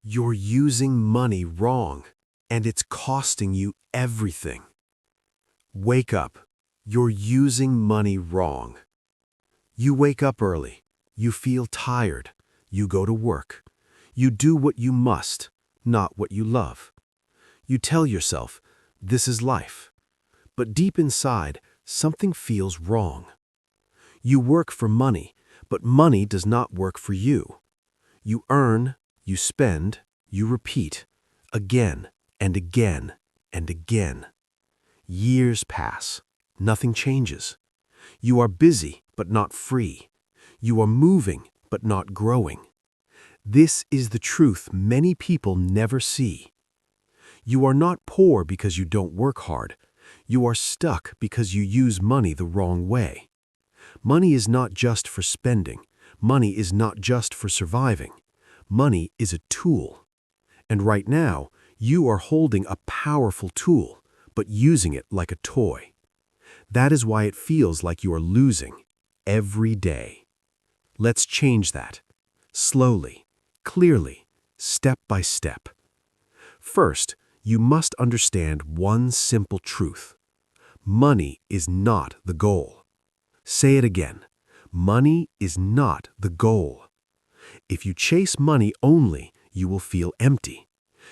You're using money wrong, and it's costing you everything. Wake up. You're using money wrong. You wake up early. You feel tired. You go to work. You do what you must, not what you love. You tell yourself, this is life. But deep inside, something feels wrong. You work for money, but money does not work for you. You earn, you spend, you repeat, again and again and again. Years pass. Nothing changes. You are busy, but not free. You are moving, but not growing. This is the truth many people never see. You are not poor because you don't work hard. You are stuck because you use money the wrong way. Money is not just for spending. Money is not just for surviving. Money is a tool. And right now, you are holding a powerful tool, but using it like a toy. That is why it feels like you are losing every day. Let's change that. Slowly, clearly, step by step. First, you must understand one simple truth. Money is not the goal. Say it again. Money is not the goal. If you chase money only, you will feel empty.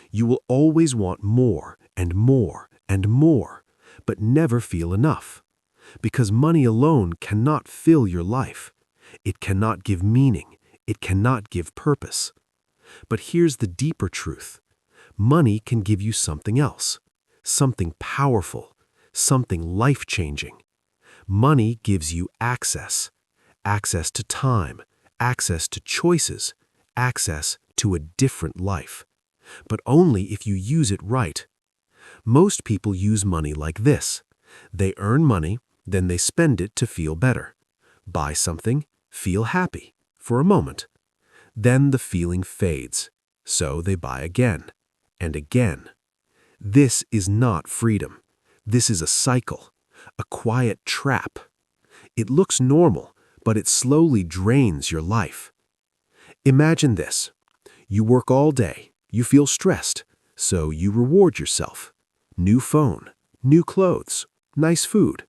You will always want more and more and more, but never feel enough. Because money alone cannot fill your life. It cannot give meaning. It cannot give purpose. But here's the deeper truth. Money can give you something else, something powerful, something life-changing. Money gives you access, access to time, access to choices, access to a different life. But only if you use it right. Most people use money like this. They earn money, then they spend it to feel better. Buy something, feel happy, for a moment. Then the feeling fades, so they buy again and again. This is not freedom. This is a cycle, a quiet trap. It looks normal, but it slowly drains your life. Imagine this. You work all day, you feel stressed, so you reward yourself. New phone, new clothes, nice food.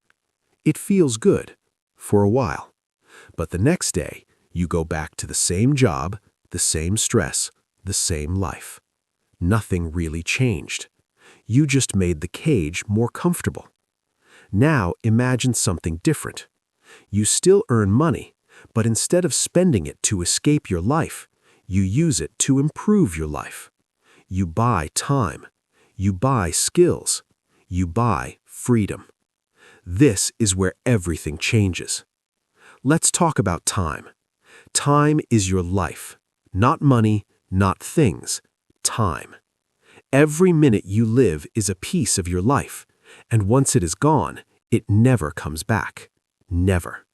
It feels good, for a while. But the next day, you go back to the same job, the same stress, the same life. Nothing really changed. You just made the cage more comfortable. Now imagine something different. You still earn money, but instead of spending it to escape your life, you use it to improve your life. You buy time. You buy skills. You buy freedom. This is where everything changes. Let's talk about time. Time is your life. Not money, not things. Time. Every minute you live is a piece of your life, and once it is gone, it never comes back. Never.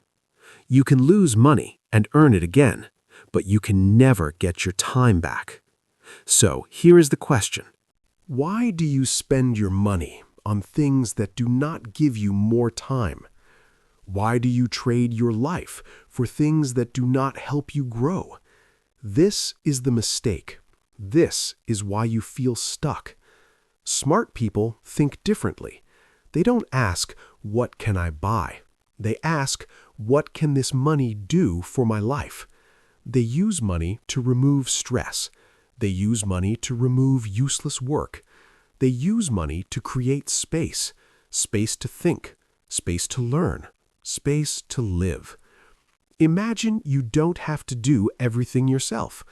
You can lose money and earn it again, but you can never get your time back. So here is the question. Why do you spend your money on things that do not give you more time? Why do you trade your life for things that do not help you grow? This is the mistake. This is why you feel stuck. Smart people think differently. They don't ask, what can I buy? They ask, what can this money do for my life? They use money to remove stress. They use money to remove useless work. They use money to create space, space to think, space to learn, space to live. Imagine you don't have to do everything yourself.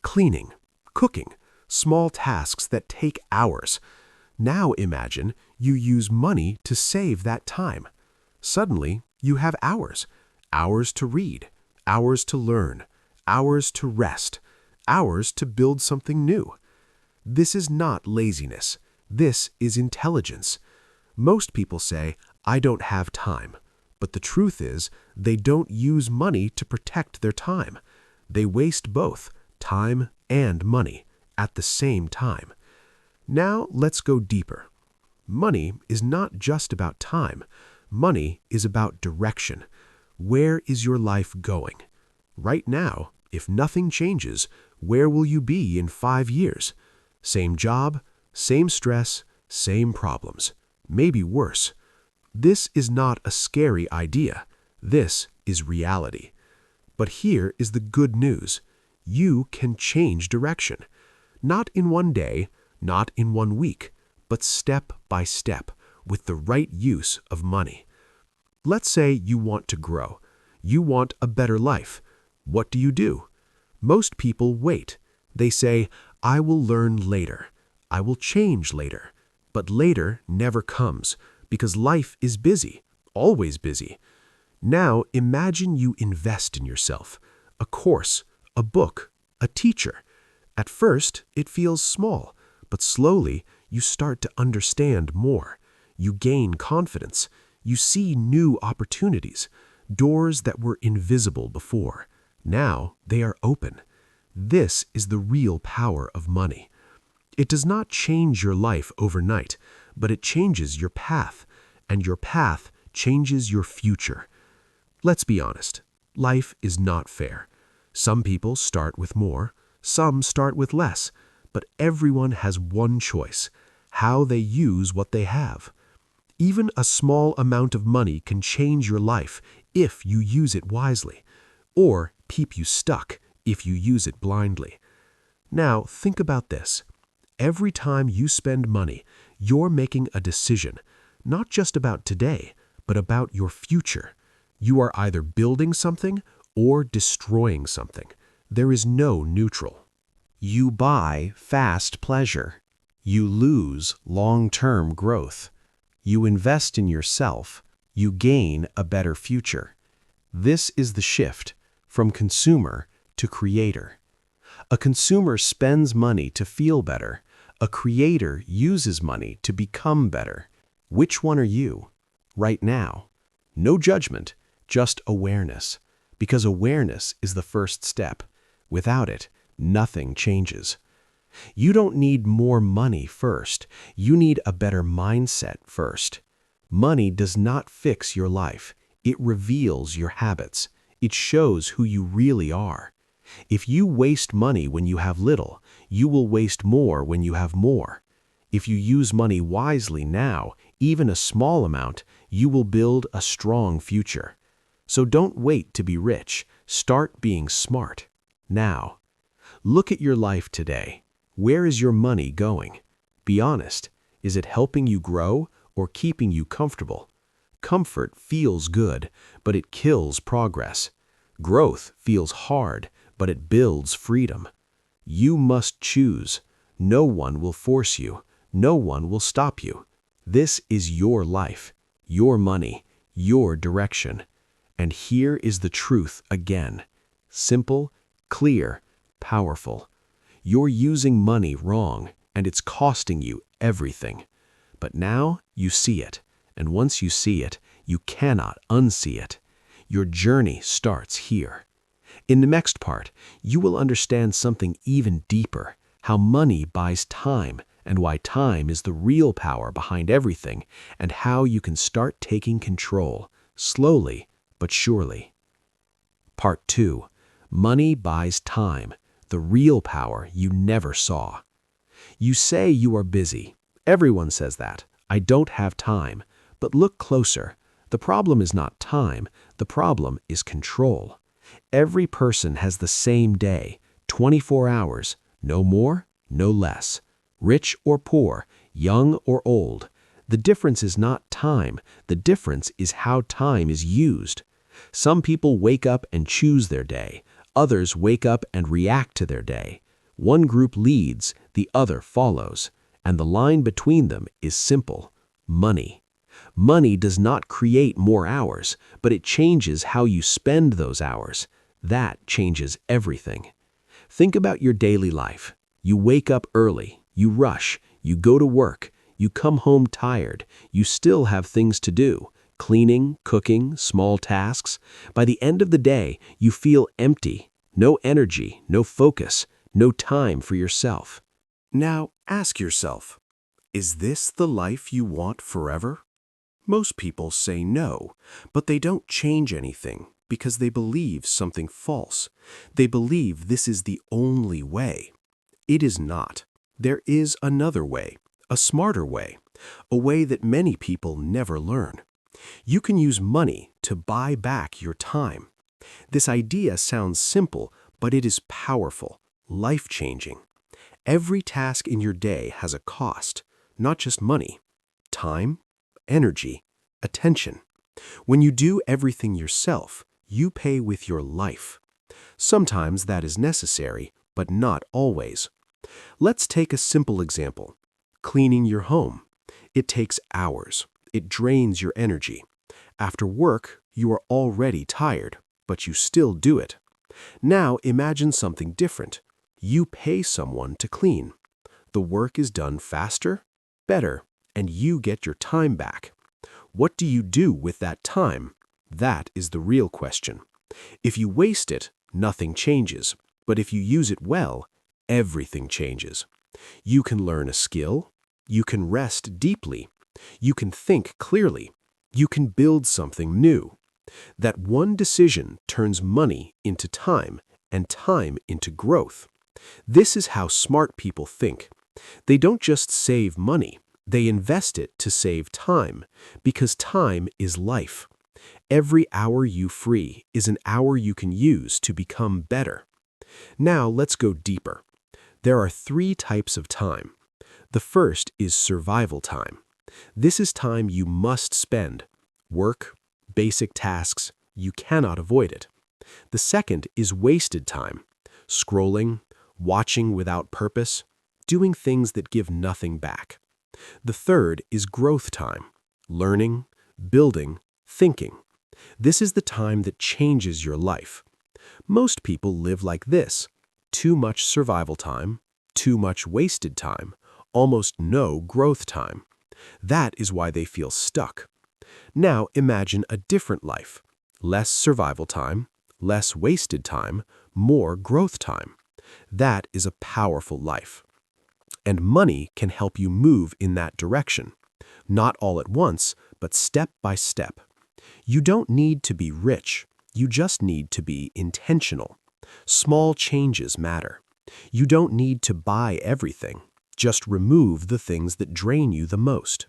Cleaning, cooking, small tasks that take hours. Now imagine you use money to save that time. Suddenly, you have hours. Hours to read, hours to learn, hours to rest, hours to build something new. This is not laziness. This is intelligence. Most people say, I don't have time. But the truth is, they don't use money to protect their time. They waste both, time and money, at the same time. Now let's go deeper. Money is not just about time. Money is about direction. Where is your life going? Right now, if nothing changes, Where will you be in 5 years? Same job, same stress, same problems, maybe worse. This is not a scary idea. This is reality. But here is the good news. You can change direction. Not in one day, not in one week, but step by step with the right use of money. Let's say you want to grow. You want a better life. What do? Most people wait. They say, I will learn later. I will change later. But later never comes because life is busy, always busy. Now imagine you invest in yourself. A course, a book, a teacher. At first, it feels small, but slowly you start to understand more. You gain confidence. You see new opportunities, doors that were invisible before. Now they are open. This is the real power of money. It does not change your life overnight, but it changes your path, and your path changes your future. Let's be honest, life is not fair. Some people start with more, some start with less, but everyone has one choice: how they use what they have. Even a small amount of money can change your life if you use it wisely, or keep you stuck if you use it blindly. Now, think about this. Every time you spend money, you're making a decision, not just about today, but about your future. You are either building something or destroying something. There is no neutral. You buy fast pleasure. You lose long-term growth. You invest in yourself. You gain a better future. This is the shift from consumer to creator. A consumer spends money to feel better. A creator uses money to become better. Which one are you? Right now. No judgment, just awareness. Because awareness is the first step. Without it, nothing changes. You don't need more money first. You need a better mindset first. Money does not fix your life. It reveals your habits. It shows who you really are. If you waste money when you have little, you will waste more when you have more. If you use money wisely now, even a small amount, you will build a strong future. So don't wait to be rich. Start being smart. Now. Look at your life today. Where is your money going? Be honest. Is it helping you grow or keeping you comfortable? Comfort feels good, but it kills progress. Growth feels hard, but it builds freedom. You must choose. No one will force you. No one will stop you. This is your life, your money, your direction. And here is the truth again. Simple, clear, powerful. You're using money wrong, and it's costing you everything. But now you see it, and once you see it, you cannot unsee it. Your journey starts here. In the next part, you will understand something even deeper, how money buys time, and why time is the real power behind everything, and how you can start taking control, slowly but surely. Part 2. Money buys time, the real power you never saw. You say you are busy. Everyone says that. I don't have time. But look closer. The problem is not time. The problem is control. Every person has the same day, 24 hours, no more, no less. Rich or poor, young or old. The difference is not time. The difference is how time is used. Some people wake up and choose their day. Others wake up and react to their day. One group leads, the other follows. And the line between them is simple: money. Money does not create more hours, but it changes how you spend those hours. That changes everything. Think about your daily life. You wake up early, you rush, you go to work, you come home tired, you still have things to do. Cleaning, cooking, small tasks. By the end of the day, you feel empty. No energy, no focus, no time for yourself. Now ask yourself, is this the life you want forever? Most people say no, but they don't change anything because they believe something false. They believe this is the only way. It is not. There is another way, a smarter way, a way that many people never learn. You can use money to buy back your time. This idea sounds simple, but it is powerful, life-changing. Every task in your day has a cost, not just money, time, energy, attention. When you do everything yourself, you pay with your life. Sometimes that is necessary, but not always. Let's take a simple example. Cleaning your home. It takes hours. It drains your energy. After work, you are already tired, but you still do it. Now imagine something different. You pay someone to clean. The work is done faster, better, and you get your time back. What do you do with that time? That is the real question. If you waste it, nothing changes. But if you use it well, everything changes. You can learn a skill. You can rest deeply. You can think clearly. You can build something new. That one decision turns money into time and time into growth. This is how smart people think. They don't just save money. They invest it to save time, because time is life. Every hour you free is an hour you can use to become better. Now let's go deeper. There are 3 types of time. The first is survival time. This is time you must spend. Work, basic tasks, you cannot avoid it. The second is wasted time. Scrolling, watching without purpose, doing things that give nothing back. The third is growth time. Learning, building, thinking. This is the time that changes your life. Most people live like this. Too much survival time, too much wasted time, almost no growth time. That is why they feel stuck. Now imagine a different life. Less survival time, less wasted time, more growth time. That is a powerful life. And money can help you move in that direction. Not all at once, but step by step. You don't need to be rich. You just need to be intentional. Small changes matter. You don't need to buy everything. Just remove the things that drain you the most.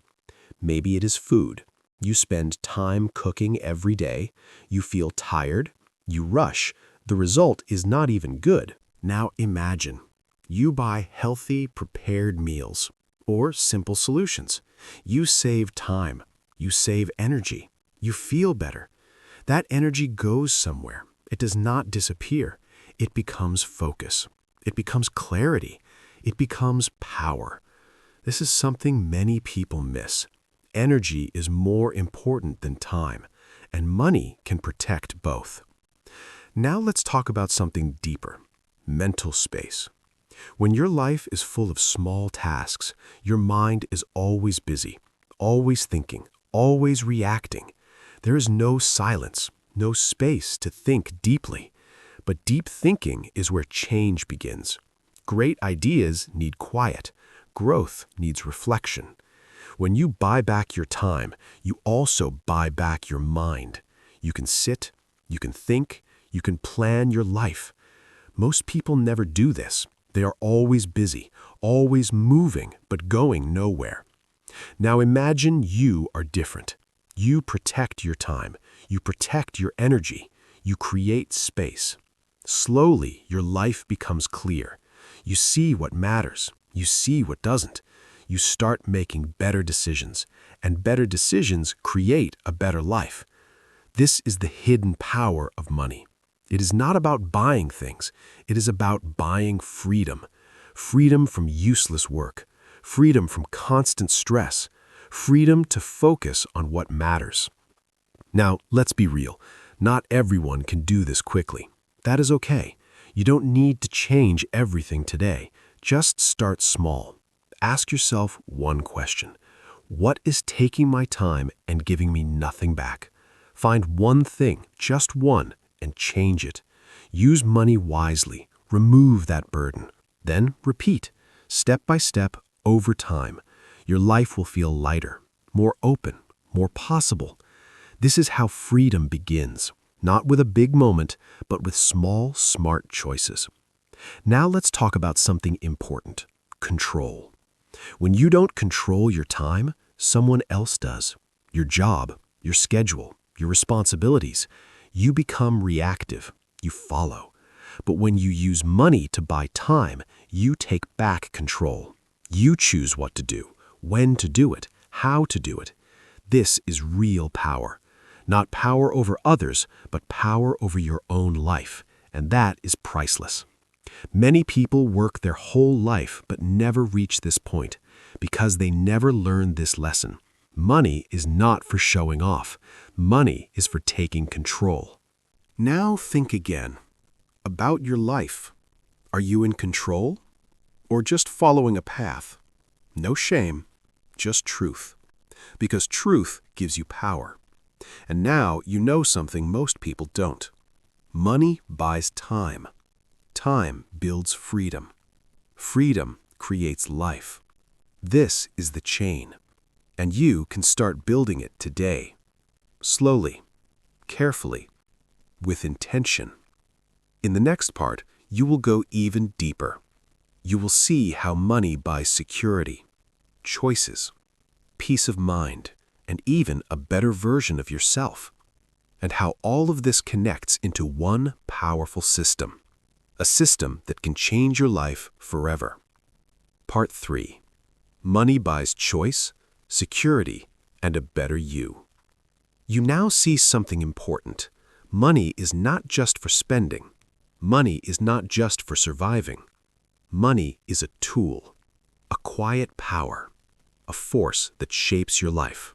Maybe it is food. You spend time cooking every day. You feel tired. You rush. The result is not even good. Now imagine. You buy healthy, prepared meals or simple solutions. You save time. You save energy. You feel better. That energy goes somewhere. It does not disappear. It becomes focus. It becomes clarity. It becomes power. This is something many people miss. Energy is more important than time, and money can protect both. Now let's talk about something deeper. Mental space. When your life is full of small tasks, your mind is always busy, always thinking, always reacting. There is no silence, no space to think deeply. But deep thinking is where change begins. Great ideas need quiet. Growth needs reflection. When you buy back your time, you also buy back your mind. You can sit, you can think, you can plan your life. Most people never do this. They are always busy, always moving, but going nowhere. Now imagine you are different. You protect your time. You protect your energy. You create space. Slowly, your life becomes clear. You see what matters. You see what doesn't. You start making better decisions, and better decisions create a better life. This is the hidden power of money. It is not about buying things. It is about buying freedom. Freedom from useless work. Freedom from constant stress. Freedom to focus on what matters. Now, let's be real. Not everyone can do this quickly. That is okay. You don't need to change everything today. Just start small. Ask yourself one question. What is taking my time and giving me nothing back? Find one thing, just one, and change it. Use money wisely. Remove that burden. Then repeat, step by step, over time. Your life will feel lighter, more open, more possible. This is how freedom begins. Not with a big moment, but with small, smart choices. Now let's talk about something important: control. When you don't control your time, someone else does. Your job, your schedule, your responsibilities. You become reactive. You follow. But when you use money to buy time, you take back control. You choose what to do, when to do it, how to do it. This is real power. Not power over others, but power over your own life. And that is priceless. Many people work their whole life but never reach this point because they never learned this lesson. Money is not for showing off. Money is for taking control. Now think again about your life. Are you in control or just following a path? No shame, just truth. Because truth gives you power. And now you know something most people don't. Money buys time. Time builds freedom. Freedom creates life. This is the chain. And you can start building it today. Slowly, carefully, with intention. In the next part, you will go even deeper. You will see how money buys security, choices, peace of mind, and even a better version of yourself. And how all of this connects into one powerful system. A system that can change your life forever. Part 3. Money buys choice, security, and a better you. You now see something important. Money is not just for spending. Money is not just for surviving. Money is a tool, a quiet power, a force that shapes your life.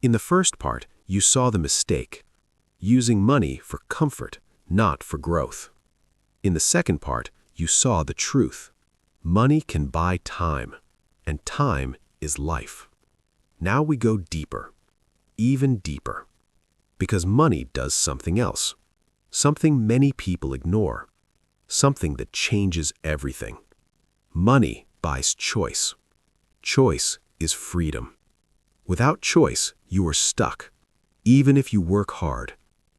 In the first part, you saw the mistake, using money for comfort, not for growth. In the second part, you saw the truth. Money can buy time, and time is life. Now we go deeper, even deeper, because money does something else, something many people ignore, something that changes everything. Money buys choice. Choice is freedom. Without choice, you are stuck, even if you work hard,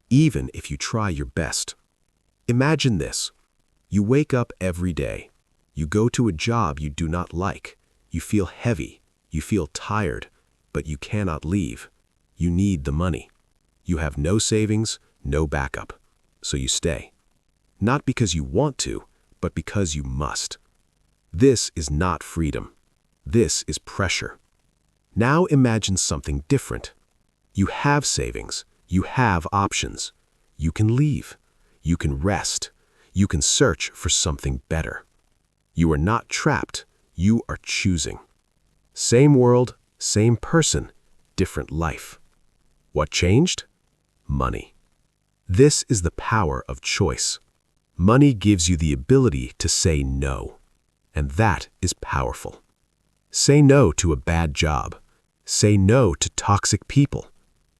even if you try your best. Imagine this. You wake up every day. You go to a job you do not like. You feel heavy. You feel tired, but you cannot leave. You need the money. You have no savings, no backup. So you stay. Not because you want to, but because you must. This is not freedom. This is pressure. Now imagine something different. You have savings. You have options. You can leave. You can rest. You can search for something better. You are not trapped. You are choosing. Same world, same person, different life. What changed? Money. This is the power of choice. Money gives you the ability to say no. And that is powerful. Say no to a bad job. Say no to toxic people.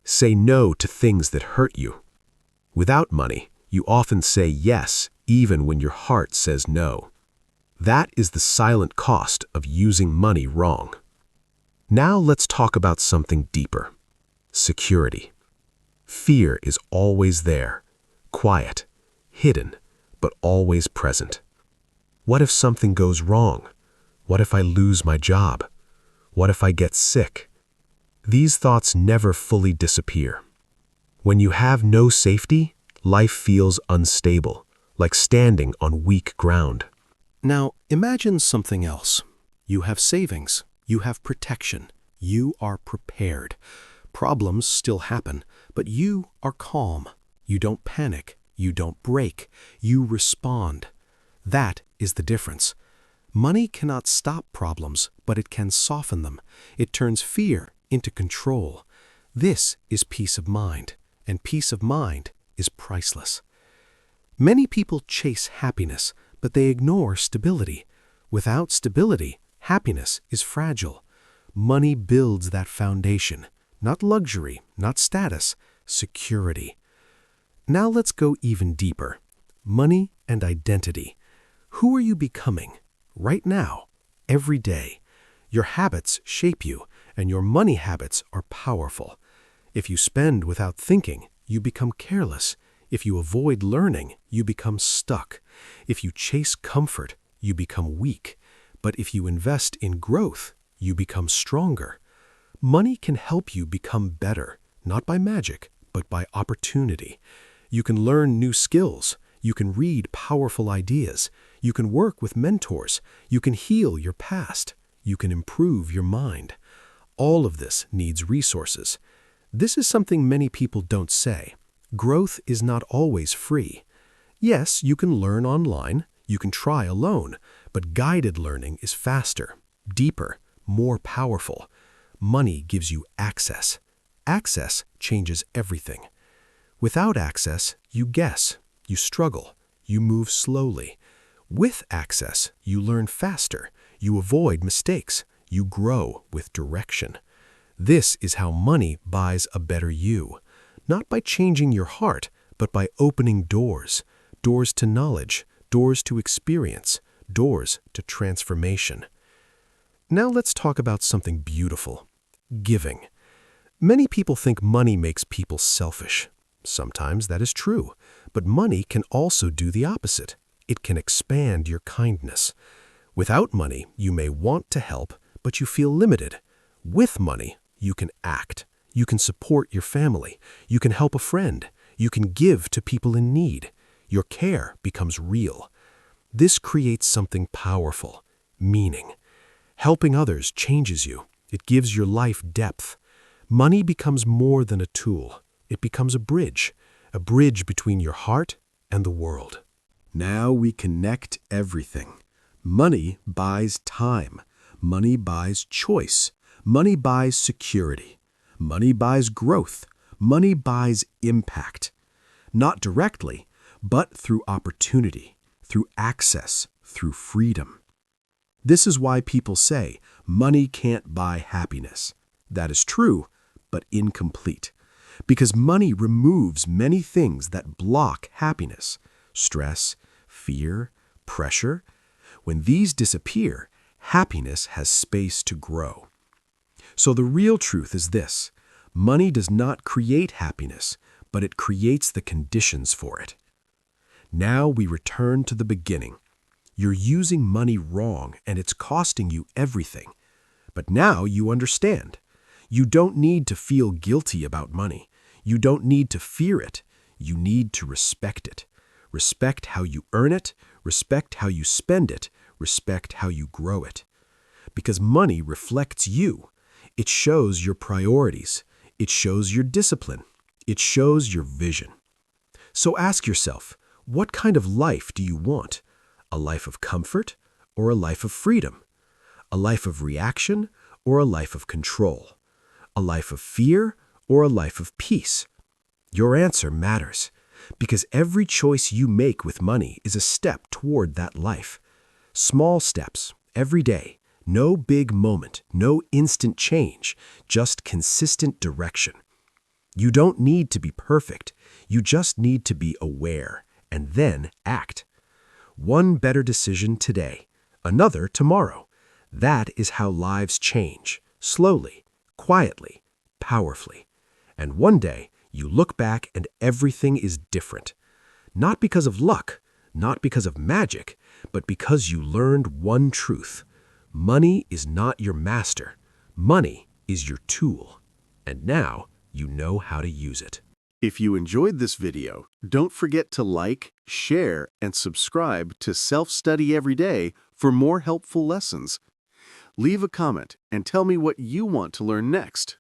Say no to things that hurt you. Without money, you often say yes, even when your heart says no. That is the silent cost of using money wrong. Now let's talk about something deeper. Security. Fear is always there, quiet, hidden, but always present. What if something goes wrong? What if I lose my job? What if I get sick? These thoughts never fully disappear. When you have no safety, life feels unstable, like standing on weak ground. Now, imagine something else. You have savings. You have protection. You are prepared. Problems still happen, but you are calm. You don't panic. You don't break. You respond. That is the difference. Money cannot stop problems, but it can soften them. It turns fear into control. This is peace of mind, and peace of mind is priceless. Many people chase happiness, but they ignore stability. Without stability, happiness is fragile. Money builds that foundation. Not luxury, not status, security. Now let's go even deeper. Money and identity. Who are you becoming? Right now, every day. Your habits shape you, and your money habits are powerful. If you spend without thinking, you become careless. If you avoid learning, you become stuck. If you chase comfort, you become weak. But if you invest in growth, you become stronger. Money can help you become better, not by magic, but by opportunity. You can learn new skills. You can read powerful ideas. You can work with mentors. You can heal your past. You can improve your mind. All of this needs resources. This is something many people don't say. Growth is not always free. Yes, you can learn online. You can try alone. But guided learning is faster, deeper, more powerful. Money gives you access. Access changes everything. Without access, you guess, you struggle, you move slowly. With access, you learn faster, you avoid mistakes, you grow with direction. This is how money buys a better you, not by changing your heart, but by opening doors, doors to knowledge, doors to experience, doors to transformation. Now let's talk about something beautiful, giving. Many people think money makes people selfish. Sometimes that is true, but money can also do the opposite. It can expand your kindness. Without money, you may want to help, but you feel limited. With money, you can act. You can support your family. You can help a friend. You can give to people in need. Your care becomes real. This creates something powerful, meaning. Helping others changes you. It gives your life depth. Money becomes more than a tool. It becomes a bridge between your heart and the world. Now we connect everything. Money buys time. Money buys choice. Money buys security. Money buys growth. Money buys impact. Not directly, but through opportunity, through access, through freedom. This is why people say money can't buy happiness. That is true, but incomplete. Because money removes many things that block happiness, stress, fear, pressure. When these disappear, happiness has space to grow. So the real truth is this: money does not create happiness, but it creates the conditions for it. Now we return to the beginning. You're using money wrong and it's costing you everything. But now you understand. You don't need to feel guilty about money. You don't need to fear it. You need to respect it. Respect how you earn it. Respect how you spend it. Respect how you grow it. Because money reflects you. It shows your priorities. It shows your discipline. It shows your vision. So ask yourself, what kind of life do you want? A life of comfort or a life of freedom? A life of reaction or a life of control? A life of fear or a life of peace? Your answer matters, because every choice you make with money is a step toward that life. Small steps, every day, no big moment, no instant change, just consistent direction. You don't need to be perfect, you just need to be aware, and then act. One better decision today, another tomorrow. That is how lives change, slowly, quietly, powerfully. And one day, you look back and everything is different. Not because of luck, not because of magic, but because you learned one truth. Money is not your master. Money is your tool. And now you know how to use it. If you enjoyed this video, don't forget to like, share, and subscribe to Self-Study Every Day for more helpful lessons. Leave a comment and tell me what you want to learn next.